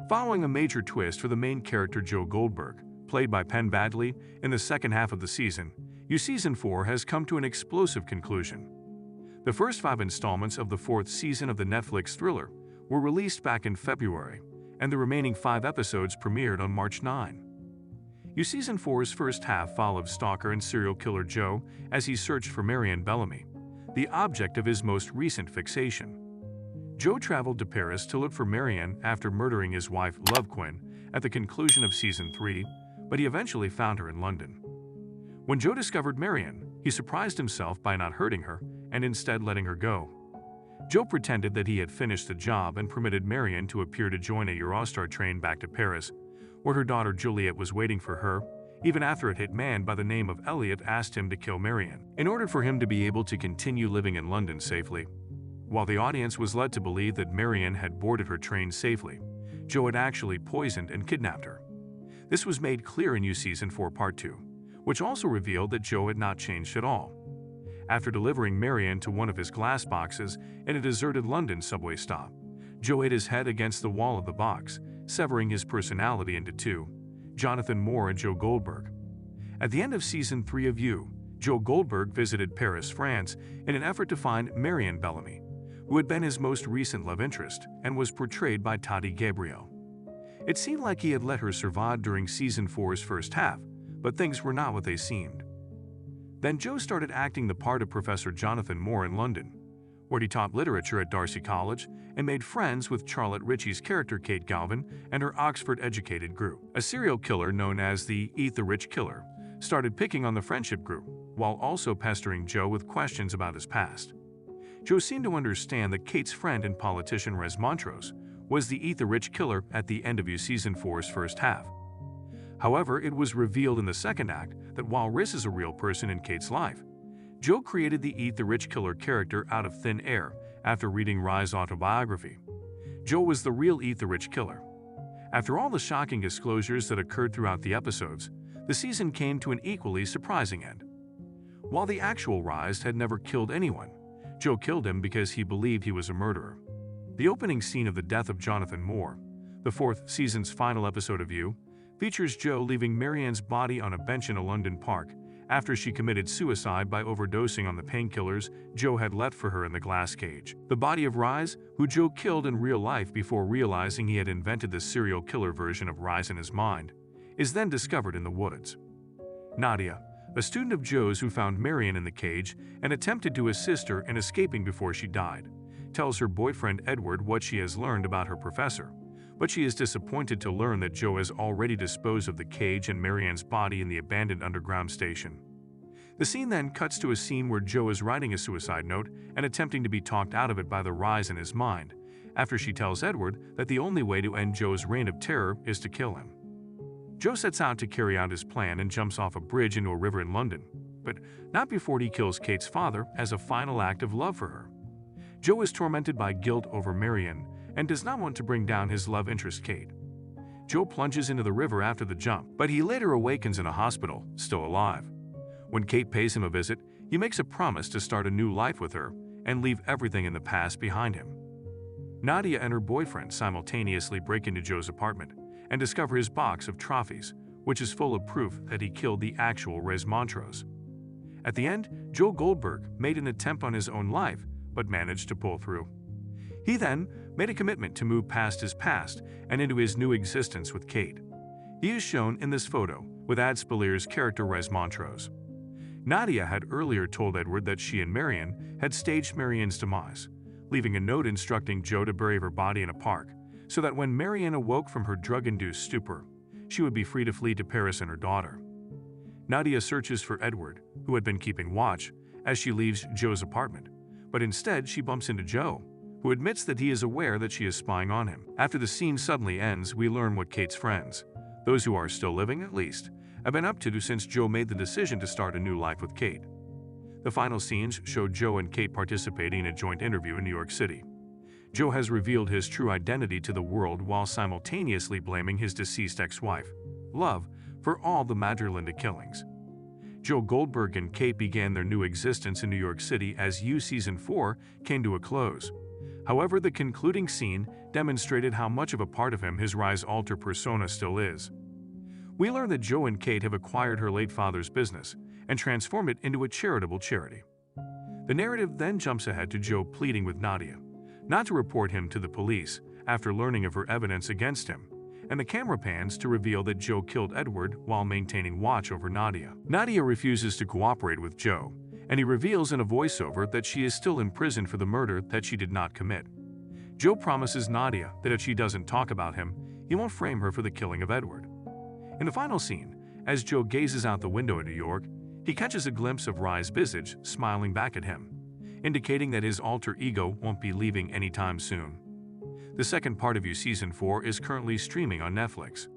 Following a major twist for the main character Joe Goldberg, played by Penn Badley, in the second half of the season, Season 4 has come to an explosive conclusion. The first 5 installments of the 4th season of the Netflix thriller were released back in February, and the remaining 5 episodes premiered on March 9. Season 4's first half followed stalker and serial killer Joe as he searched for Marienne Bellamy, the object of his most recent fixation. Joe traveled to Paris to look for Marienne after murdering his wife, Love Quinn, at the conclusion of Season 3, but he eventually found her in London. When Joe discovered Marienne, he surprised himself by not hurting her and instead letting her go. Joe pretended that he had finished the job and permitted Marienne to appear to join a Eurostar train back to Paris, where her daughter Juliet was waiting for her, even after a hitman by the name of Elliot asked him to kill Marienne, in order for him to be able to continue living in London safely. While the audience was led to believe that Marienne had boarded her train safely, Joe had actually poisoned and kidnapped her. This was made clear in Season 4 Part 2, which also revealed that Joe had not changed at all. After delivering Marienne to one of his glass boxes in a deserted London subway stop, Joe hit his head against the wall of the box, severing his personality into two, Jonathan Moore and Joe Goldberg. At the end of Season 3 of Joe Goldberg visited Paris, France, in an effort to find Marienne Bellamy, who had been his most recent love interest and was portrayed by Tati Gabriel. It seemed like he had let her survive during Season 4's first half, but things were not what they seemed. Then Joe started acting the part of Professor Jonathan Moore in London, where he taught literature at Darcy College and made friends with Charlotte Ritchie's character Kate Galvin and her Oxford-educated group. A serial killer known as the Eat the Rich Killer started picking on the friendship group, while also pestering Joe with questions about his past. Joe seemed to understand that Kate's friend and politician Rez Montrose was the Eat the Rich Killer at the end of Season 4's first half. However, it was revealed in the second act that while Riz is a real person in Kate's life, Joe created the Eat the Rich Killer character out of thin air after reading Riz's autobiography. Joe was the real Eat the Rich Killer. After all the shocking disclosures that occurred throughout the episodes, the season came to an equally surprising end. While the actual Riz had never killed anyone, Joe killed him because he believed he was a murderer. The opening scene of the death of Jonathan Moore, the 4th season's final episode of features Joe leaving Marianne's body on a bench in a London park after she committed suicide by overdosing on the painkillers Joe had left for her in the glass cage. The body of Riz, who Joe killed in real life before realizing he had invented the serial killer version of Riz in his mind, is then discovered in the woods. Nadia, a student of Joe's who found Marienne in the cage and attempted to assist her in escaping before she died, tells her boyfriend Edward what she has learned about her professor, but she is disappointed to learn that Joe has already disposed of the cage and Marianne's body in the abandoned underground station. The scene then cuts to a scene where Joe is writing a suicide note and attempting to be talked out of it by the Riz in his mind, after she tells Edward that the only way to end Joe's reign of terror is to kill him. Joe sets out to carry out his plan and jumps off a bridge into a river in London, but not before he kills Kate's father as a final act of love for her. Joe is tormented by guilt over Marienne and does not want to bring down his love interest Kate. Joe plunges into the river after the jump, but he later awakens in a hospital, still alive. When Kate pays him a visit, he makes a promise to start a new life with her and leave everything in the past behind him. Nadia and her boyfriend simultaneously break into Joe's apartment and discover his box of trophies, which is full of proof that he killed the actual Rez Montrose. At the end, Joe Goldberg made an attempt on his own life, but managed to pull through. He then made a commitment to move past his past and into his new existence with Kate. He is shown in this photo with Ad Spiller's character Rez Montrose. Nadia had earlier told Edward that she and Marienne had staged Marianne's demise, leaving a note instructing Joe to bury her body in a park, so that when Marienne awoke from her drug-induced stupor, she would be free to flee to Paris and her daughter. Nadia searches for Edward, who had been keeping watch, as she leaves Joe's apartment, but instead she bumps into Joe, who admits that he is aware that she is spying on him. After the scene suddenly ends, we learn what Kate's friends, those who are still living at least, have been up to since Joe made the decision to start a new life with Kate. The final scenes show Joe and Kate participating in a joint interview in New York City. Joe has revealed his true identity to the world while simultaneously blaming his deceased ex-wife, Love, for all the Madrelynda killings. Joe Goldberg and Kate began their new existence in New York City as Season 4 came to a close. However, the concluding scene demonstrated how much of a part of him his Rise alter persona still is. We learn that Joe and Kate have acquired her late father's business and transformed it into a charitable charity. The narrative then jumps ahead to Joe pleading with Nadia not to report him to the police after learning of her evidence against him, and the camera pans to reveal that Joe killed Edward while maintaining watch over Nadia. Nadia refuses to cooperate with Joe, and he reveals in a voiceover that she is still in prison for the murder that she did not commit. Joe promises Nadia that if she doesn't talk about him, he won't frame her for the killing of Edward. In the final scene, as Joe gazes out the window in New York, he catches a glimpse of Rye's visage smiling back at him, indicating that his alter ego won't be leaving anytime soon. The second part of Season 4 is currently streaming on Netflix.